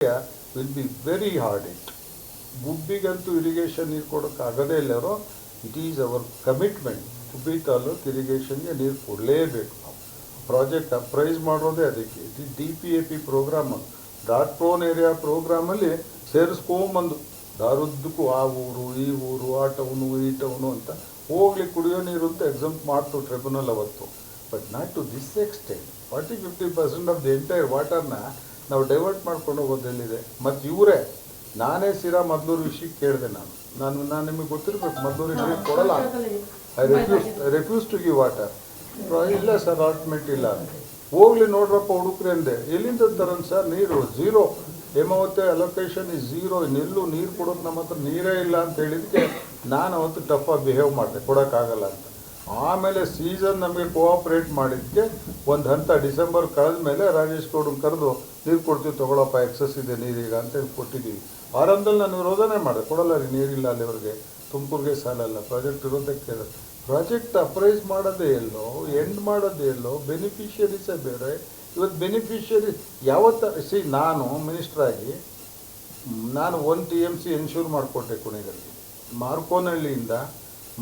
Will be very hard it. ಗುಬ್ಬಿಗಂತೂ irrigation ನೀರು ಕೊಡೋಕ್ಕಾಗದೇ ಇಲ್ಲರೋ it is our commitment. Gubbi taluk ಇರಿಗೇಷನ್ಗೆ ನೀರು ಕೊಡಲೇಬೇಕು. ನಾವು ಪ್ರಾಜೆಕ್ಟ್ ಅಪ್ರೈಸ್ ಮಾಡೋದೇ ಅದಕ್ಕೆ. ಇದು DPAP ಪ್ರೋಗ್ರಾಮ್, ಡಾಟ್ ಪ್ರೋನ್ ಏರಿಯಾ ಪ್ರೋಗ್ರಾಮಲ್ಲಿ ಸೇರಿಸ್ಕೊಂಬಂದು ದಾರುದ್ದಕ್ಕೂ ಆ ಊರು ಈ ಊರು ಆ ಟೌನು ಈ ಟೌನು ಅಂತ ಹೋಗ್ಲಿ ಕುಡಿಯೋ ನೀರು ಅಂತ ಎಕ್ಸಂಪ್ಟ್ ಮಾಡ್ತು ಟ್ರಿಬ್ಯುನಲ್ ಅವತ್ತು. But not to this extent. 40-50% of the entire ವಾಟರ್ನ ನಾವು ಡೈವರ್ಟ್ ಮಾಡ್ಕೊಂಡು ಹೋಗೋದೆಲ್ಲಿದೆ. ಮತ್ತು ಇವರೇ ನಾನೇ ಸಿರಾ ಮದ್ಲೂರು ವಿಷಯಕ್ಕೆ ಕೇಳಿದೆ. ನಾನು ನಿಮಗೆ ಗೊತ್ತಿರಬೇಕು, ಮದ್ಲೂರಿಗೆ ನೀರು ಕೊಡಲ್ಲ. I refuse to give water. ಇಲ್ಲ ಸರ್, ಅಲಾಟ್ಮೆಂಟ್ ಇಲ್ಲ. ಹೋಗ್ಲಿ ನೋಡ್ರಪ್ಪ ಹುಡುಕ್ರಿ ಅಂದೆ. ಎಲ್ಲಿಂದ ತರನ್ ಸರ್ ನೀರು? Zero. Hemavathi allocation is zero. ಇನ್ನೆಲ್ಲೂ ನೀರು ಕೊಡೋದು ನಮ್ಮ ಹತ್ರ ನೀರೇ ಇಲ್ಲ ಅಂತ ಹೇಳಿದಕ್ಕೆ ನಾನು ಅವತ್ತು ಟಫಾಗಿ ಬಿಹೇವ್ ಮಾಡಿದೆ, ಕೊಡೋಕ್ಕಾಗಲ್ಲ ಅಂತ. ಆಮೇಲೆ ಸೀಸನ್ ನಮಗೆ ಕೋಆಪ್ರೇಟ್ ಮಾಡಿದ್ದಕ್ಕೆ ಒಂದು ಹಂತ ಡಿಸೆಂಬರ್ ಕಳೆದ ಮೇಲೆ ರಾಜೇಶ್ ಗೌಡನ್ ಕರೆದು ನೀರು ಕೊಡ್ತೀವಿ ತೊಗೊಳಪ್ಪ, ಎಕ್ಸಸ್ ಇದೆ ನೀರೀಗ ಅಂತೇಳಿ ಕೊಟ್ಟಿದ್ದೀವಿ. ಆರಂಭದಲ್ಲಿ ನಾನು ವಿರೋಧನೆ ಮಾಡಿದೆ, ಕೊಡಲ್ಲ ರೀ ನೀರಿಲ್ಲ ಅಲ್ಲಿವರೆಗೆ, ತುಮಕೂರಿಗೆ ಸಾಲಲ್ಲ, ಪ್ರಾಜೆಕ್ಟ್ ಇರೋದಕ್ಕೆ. ಪ್ರಾಜೆಕ್ಟ್ ಅಪ್ರೈಸ್ ಮಾಡೋದೇ ಎಲ್ಲೋ, ಎಂಡ್ ಮಾಡೋದೇ ಎಲ್ಲೋ, ಬೆನಿಫಿಷಿಯರೀಸೇ ಬೇರೆ. ಇವತ್ತು ಬೆನಿಫಿಷಿಯರಿ ಯಾವತ್ತು ನಾನು ಮಿನಿಸ್ಟ್ರಾಗಿ ನಾನು 1 TMC ಎನ್ಶೂರ್ ಮಾಡಿಕೊಟ್ಟೆ ಕುಣಿಗಲ್ಗೆ.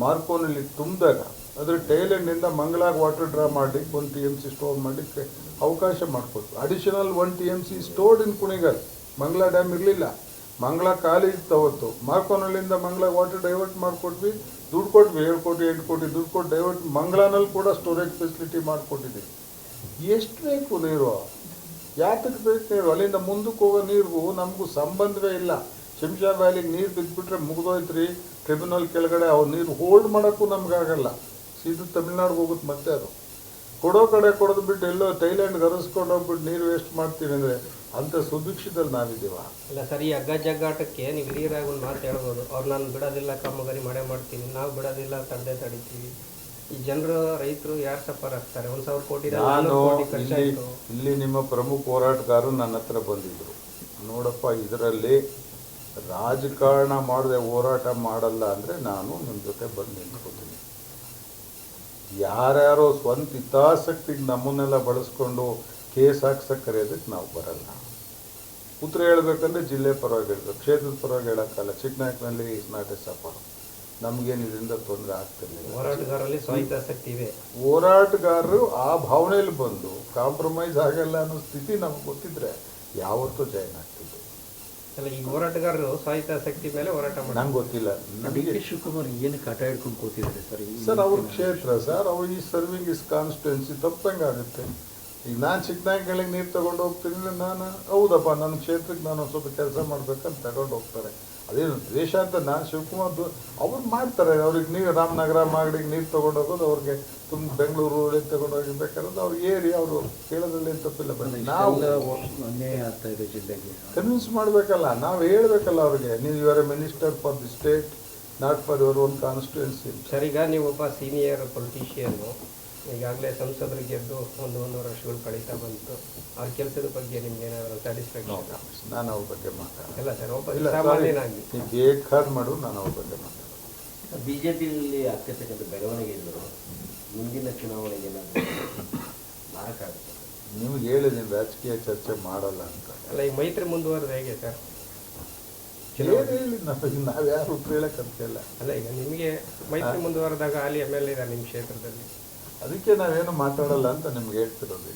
ಮಾರ್ಕೋನಹಳ್ಳಿ ತುಂಬಿದಾಗ ಅದ್ರ ಟೈಲೆಂಡಿಂದ ಮಂಗಳಾಗ ವಾಟರ್ ಡ್ರಾ ಮಾಡಿ 1 TMC ಸ್ಟೋರ್ ಮಾಡಲಿಕ್ಕೆ ಅವಕಾಶ ಮಾಡಿಕೊಟ್ಟು. Additional 1 TMC stored in Kunigal. Mangala dam ಇರಲಿಲ್ಲ, ಮಂಗಳಾ ಖಾಲಿ ಇತ್ತು ಅವತ್ತು. ಮಾರ್ಕೋನಹಳ್ಳಿಯಿಂದ ಮಂಗಳಾಗ ವಾಟರ್ ಡೈವರ್ಟ್ ಮಾಡಿಕೊಟ್ವಿ, ದುಡ್ಡು ಕೊಟ್ವಿ. 7 ಕೋಟಿ 8 ಕೋಟಿ ದುಡ್ಡು ಕೊಟ್ಟು ಡೈವರ್ಟ್ ಮಂಗಳಾನಲ್ಲಿ ಕೂಡ ಸ್ಟೋರೇಜ್ ಫೆಸಿಲಿಟಿ ಮಾಡಿಕೊಟ್ಟಿದ್ದೀವಿ. ಎಷ್ಟು ಬೇಕು ನೀರು? ಯಾತಕ್ಕೆ ಬೇಕು ನೀರು? ಅಲ್ಲಿಂದ ಮುಂದಕ್ಕೆ ಹೋಗೋ ನೀರಿಗೂ ನಮಗೂ ಸಂಬಂಧವೇ ಇಲ್ಲ. ಶಿಂಷಾ ವ್ಯಾಲಿಗೆ ನೀರು ಬಿದ್ದುಬಿಟ್ರೆ ಮುಗಿದೋಯ್ತು ರೀ. ಟ್ರಿಬ್ಯುನಲ್ ಕೆಳಗಡೆ ಅವ್ರ ನೀರು ಹೋಲ್ಡ್ ಮಾಡೋಕ್ಕೂ ನಮಗಾಗಲ್ಲ. ಸೀದಾ ತಮಿಳ್ನಾಡಿಗೆ ಹೋಗುತ್ತೆ. ಮತ್ತೆ ಅದು ಕೊಡೋ ಕಡೆ ಕೊಡೋದು ಬಿಟ್ಟು ಎಲ್ಲೋ ಥೈಲ್ಯಾಂಡ್ಗೆ ಹರಿಸ್ಕೊಂಡು ಹೋಗ್ಬಿಟ್ಟು ನೀರು ವೇಸ್ಟ್ ಮಾಡ್ತೀವಿ ಅಂದರೆ ಅಂಥ ಸುಭಿಕ್ಷದಲ್ಲಿ ನಾವಿದ್ದೀವ? ಇಲ್ಲ ಸರ್, ಈ ಹಗ್ಗ ಜಗ್ಗಾಟಕ್ಕೆ ನೀವು ಹಿರಿಯರಾಗಿ ಒಂದು ಮಾತು ಹೇಳ್ಬೋದು. ಅವ್ರು ನಾನು ಬಿಡೋದಿಲ್ಲ, ಕಾಮಗಾರಿ ಮಾಡೇ ಮಾಡ್ತೀನಿ, ನಾವು ಬಿಡೋದಿಲ್ಲ, ತಡಿತೀವಿ. ಈ ಜನರು ರೈತರು ಯಾರು ಸಫರ್ ಆಗ್ತಾರೆ? 1,000 ಕೋಟಿ ಖರ್ಚಾಯಿತು. ಇಲ್ಲಿ ನಿಮ್ಮ ಪ್ರಮುಖ ಹೋರಾಟಗಾರರು ನನ್ನ ಹತ್ರ ಬಂದಿದ್ದರು. ನೋಡಪ್ಪ, ಇದರಲ್ಲಿ ರಾಜಕಾರಣ ಮಾಡದೆ ಹೋರಾಟ ಮಾಡಲ್ಲ ಅಂದರೆ ನಾನು ನಿಮ್ಮ ಜೊತೆ ಬಂದು ನಿಂತ್ಕೋತೀನಿ. ಯಾರ್ಯಾರೋ ಸ್ವಂತ ಹಿತಾಸಕ್ತಿಗೆ ನಮ್ಮನ್ನೆಲ್ಲ ಬಳಸ್ಕೊಂಡು ಕೇಸ್ ಹಾಕ್ಸಕ್ಕೆ ಕರೆಯೋದಕ್ಕೆ ನಾವು ಬರಲ್ಲ. ಉತ್ತರ ಹೇಳ್ಬೇಕಂದ್ರೆ ಜಿಲ್ಲೆ ಪರವಾಗಿ ಹೇಳ್ಬೇಕು, ಕ್ಷೇತ್ರದ ಪರವಾಗಿ ಹೇಳೋಕ್ಕಲ್ಲ. ಚಿಕ್ಕನಾಯಕನಲ್ಲಿ ಇಸ್ ನಾಟ್ ಎ ಸಫರ್. ನಮಗೇನು ಇದರಿಂದ ತೊಂದರೆ ಆಗ್ತಿರ್ಲಿಲ್ಲ. ಹೋರಾಟಗಾರರಲ್ಲಿ ಸ್ವಹಿತಾಸಕ್ತಿ ಇದೆ. ಹೋರಾಟಗಾರರು ಆ ಭಾವನೆಯಲ್ಲಿ ಬಂದು ಕಾಂಪ್ರಮೈಸ್ ಆಗಲ್ಲ ಅನ್ನೋ ಸ್ಥಿತಿ ನಮ್ಗೆ ಗೊತ್ತಿದ್ರೆ ಯಾವತ್ತೂ ಜಾಯ್ನ್ ಆಗ್ತಿದ್ದೆ. ಅಲ್ಲ, ಈ ಹೋರಾಟಗಾರರು ಸ್ವಹಿತಾಸಕ್ತಿ ಮೇಲೆ ಹೋರಾಟ ಮಾಡಿ ನಂಗೆ ಗೊತ್ತಿಲ್ಲ. ನನಗೆ ಶಿವಕುಮಾರ್ ಏನು ಕಾಟ ಹಿಡ್ಕೊಂಡು ಕೂತಿದ್ದಾರೆ ಸರ್? ಅವ್ರ ಕ್ಷೇತ್ರ ಸರ್, ಅವ್ರು ಈ ಸರ್ವಿಂಗ್ ಇಸ್ ಕಾನ್ಸ್ಟಿಟ್ಯೂನ್ಸಿ. ತಪ್ಪಂಗಾಗುತ್ತೆ. ಈಗ ನಾನು ಚಿಕ್ಕನಾಯಕಗಳಿಗೆ ನೀರು ತೊಗೊಂಡು ಹೋಗ್ತೀನಿ, ನಾನು ಹೌದಪ್ಪ ನನ್ನ ಕ್ಷೇತ್ರಕ್ಕೆ ನಾನು ಸ್ವಲ್ಪ ಕೆಲಸ ಮಾಡ್ಬೇಕಂತ ತಗೊಂಡು ಹೋಗ್ತಾರೆ. ಅದೇನು ದ್ವೇಷ ಅಂತ ನಾನು ಶಿವಕುಮಾರ್ ಅವ್ರು ಮಾಡ್ತಾರೆ. ಅವ್ರಿಗೆ ನೀರು ರಾಮನಗರ ಮಾಗಡಿಗೆ ನೀರು ತೊಗೊಂಡು ಹೋಗೋದು ಅವ್ರಿಗೆ ಬೆಂಗಳೂರು ತೊಗೊಂಡು ಹೋಗಿರ್ಬೇಕಾದ್ರೆ ಅವ್ರು ಏರಿ ಅವರು ಕೇಳೋದ್ರಲ್ಲಿ ಏನು ತಪ್ಪಿಲ್ಲ. ಬನ್ನಿ, ನಾವು ಅನ್ಯಾಯ ಆಗ್ತಾ ಇದೆ ಜಿಲ್ಲೆಗೆ, ಕನ್ವಿನ್ಸ್ ಮಾಡಬೇಕಲ್ಲ, ನಾವು ಹೇಳ್ಬೇಕಲ್ಲ ಅವ್ರಿಗೆ. ನೀವು ಇವರ minister for the state, not for your own constituency. Sir, ಈಗ ನೀವೊಬ್ಬ ಸೀನಿಯರ್ ಪೊಲಿಟಿಷಿಯನ್ನು, ಈಗಾಗಲೇ ಸಂಸದರು ಗೆದ್ದು 1-1.5 ವರ್ಷಗಳು ಕಳೀತಾ ಬಂತು. ಅವ್ರ ಕೆಲಸದ ಬಗ್ಗೆ ನಿಮ್ಗೆ ಏನಾದರೂ ಸ್ಯಾಟಿಸ್ಫ್ಯಾಕ್ಷನ್? ನಾನು ಅವ್ರ ಬಗ್ಗೆ ಮಾತಾಡೋಲ್ಲ. ಇಲ್ಲ ಸರ್, ಒಬ್ಬ ಸಾಮಾನ್ಯನಾಗಿ ನೀವು ಬೇಕಾದ್ರೆ ಮಾಡು, ನಾನು ಅವ್ರ ಬಗ್ಗೆ ಮಾತಾಡೋಲ್ಲ. ಬಿಜೆಪಿಯಲ್ಲಿ ಆಗ್ತಿರ್ತಕ್ಕಂಥ ಬೆಳವಣಿಗೆಗಳು ಮುಂದಿನ ಚುನಾವಣೆಗೆ ಮಾರಕಾಗುತ್ತೆ. ನಿಮ್ಗೆ ಹೇಳಿದ್ದೀನಿ ರಾಜಕೀಯ ಚರ್ಚೆ ಮಾಡಲ್ಲ ಅಂತ. ಅಲ್ಲ, ಈ ಮೈತ್ರಿ ಮುಂದುವರೆದು ಹೇಗೆ ಸರ್? ಏನು ಹೇಳಿ ನಾವು ಯಾರು ಉತ್ತರ ಹೇಳಕ್ಕಂತಿಲ್ಲ. ಅಲ್ಲ, ಈಗ ನಿಮಗೆ ಮೈತ್ರಿ ಮುಂದುವರೆದಾಗ ಅಲ್ಲಿ MLA ಇದ್ದಾರೆ ನಿಮ್ಮ ಕ್ಷೇತ್ರದಲ್ಲಿ, ಅದಕ್ಕೆ ನಾವೇನು ಮಾತಾಡಲ್ಲ ಅಂತ ನಿಮ್ಗೆ ಹೇಳ್ತಿರೋದು.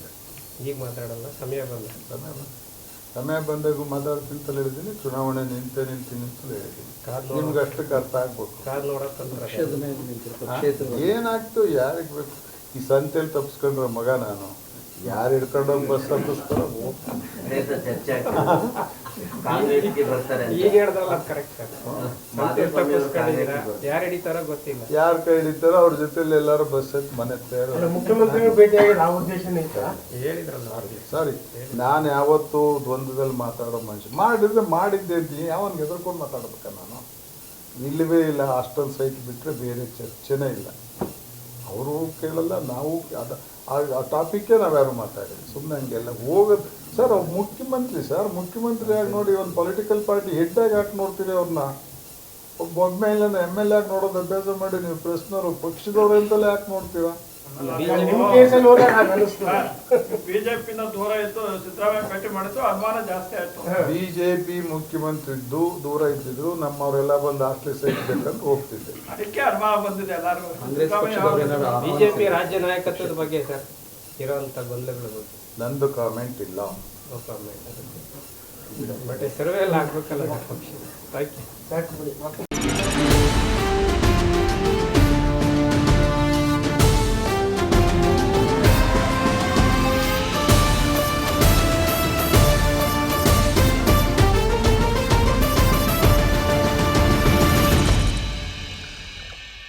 ಈಗ ಮಾತಾಡಲ್ಲ, ಸಮಯ ಬಂದಾಗೂ ಮಾತಾಡ್ತಿಂತಲೇ ಹೇಳಿದ್ದೀನಿ. ಚುನಾವಣೆ ನಿಂತಲೇ ಹೇಳಿದ್ದೀನಿ. ನಿಮ್ಗೆ ಅಷ್ಟಕ್ಕೆ ಅರ್ಥ ಆಗ್ಬೇಕು. ಕಾದು ನೋಡಕ್ಕಂದ್ರೆ ಏನಾಗ್ತು ಯಾರಿಗೆ ಬೇಕು? ಈ ಸಂತೆಯಲ್ಲಿ ತಪ್ಪಿಸ್ಕೊಂಡ್ರೆ ಮಗ ನಾನು ಯಾರು ಹಿಡ್ಕೊಂಡೋಗಿ ಬಸ್ ಹತ್ತಿಸ್ತಾರೋ ಈಗ ಹೇಳ್ದಲ್ಲ ಕರೆಕ್ಟ್ ಸರ್. ಯಾರು ಹಿಡಿತಾರೋ ಗೊತ್ತಿಲ್ಲ, ಯಾರು ಕೈ ಹಿಡಿತಾರೋ ಅವ್ರ ಜೊತೆಲಿ ಎಲ್ಲಾರು ಬಸ್ ಹತ್ತಿ ಮನೆ ಮುಖ್ಯಮಂತ್ರಿಗಳು ಭೇಟಿಯಾಗಿ ನಾವು ಉದ್ದೇಶ ಹೇಳಿದ್ರಲ್ಲ. ಸಾರಿ, ನಾನು ಯಾವತ್ತೂ ದ್ವಂದ್ವದಲ್ಲಿ ಮಾತಾಡೋ ಮನುಷ್ಯ. ಮಾಡಿದ್ದೆ ಅಂತೀನಿ. ಯಾವನ್ಗೆ ಎದುರ್ಕೊಂಡು ಮಾತಾಡ್ಬೇಕ ನಾನು? ಇಲ್ಲವೇ ಇಲ್ಲ. ಹಾಸ್ಟೆಲ್ ಸೈಟ್ ಬಿಟ್ಟರೆ ಬೇರೆ ಚರ್ಚೆನೇ ಇಲ್ಲ. ಅವರು ಕೇಳಲ್ಲ, ನಾವು ಆ ಟಾಪಿಕ್ಕೇ ನಾವು ಯಾರು ಮಾತಾಡಿದ್ವಿ. ಸುಮ್ಮನೆ ಹಂಗೆಲ್ಲ ಹೋಗೋದು ಸರ್. ಅವ್ರು ಮುಖ್ಯಮಂತ್ರಿ ಸರ್, ಮುಖ್ಯಮಂತ್ರಿ ಆಗಿ ನೋಡಿ, ಒಂದು ಪೊಲಿಟಿಕಲ್ ಪಾರ್ಟಿ ಹೆಡ್ಡಾಗಿ ಹಾಕಿ ನೋಡ್ತೀರಿ ಅವ್ರನ್ನ. ಒಬ್ಬ MLA ಆಗಿ ನೋಡೋದು ಅಭ್ಯಾಸ ಮಾಡಿ ನೀವು ಪ್ರಶ್ನವರು ಪಕ್ಷದವ್ರು ಅಂತಲೇ ಯಾಕೆ ನೋಡ್ತೀರಾ? ಬಿಜೆಪಿನ ದೂರ ಇತ್ತು, ಸಿದ್ದರಾಮಯ್ಯ ಭೇಟಿ ಮಾಡಿದ್ದು ಅನುಮಾನ ಜಾಸ್ತಿ ಆಯ್ತು. ಬಿಜೆಪಿ ಮುಖ್ಯಮಂತ್ರಿ ದೂರ ಇದ್ದಿದ್ರು ನಮ್ಮವರೆಲ್ಲ ಬಂದು ಆಶ್ರಯಿಸಬೇಕಂತ ಹೋಗ್ತಿದ್ದೆ. ಅದಕ್ಕೆ ಅನುಮಾನ ಬಂದಿದೆ ಎಲ್ಲರೂ. ಬಿಜೆಪಿ ರಾಜ್ಯ ನಾಯಕತ್ವದ ಬಗ್ಗೆ ಸರ್ ಇರೋಂಥ ಗೊಂದಲಗಳ ಬಗ್ಗೆ ನಂದು ಕಾಮೆಂಟ್ ಇಲ್ಲ. ಬಟ್ ಸರ್ವೆ ಎಲ್ಲ ಆಗ್ಬೇಕಲ್ಲ ಪಕ್ಷ. Thank you.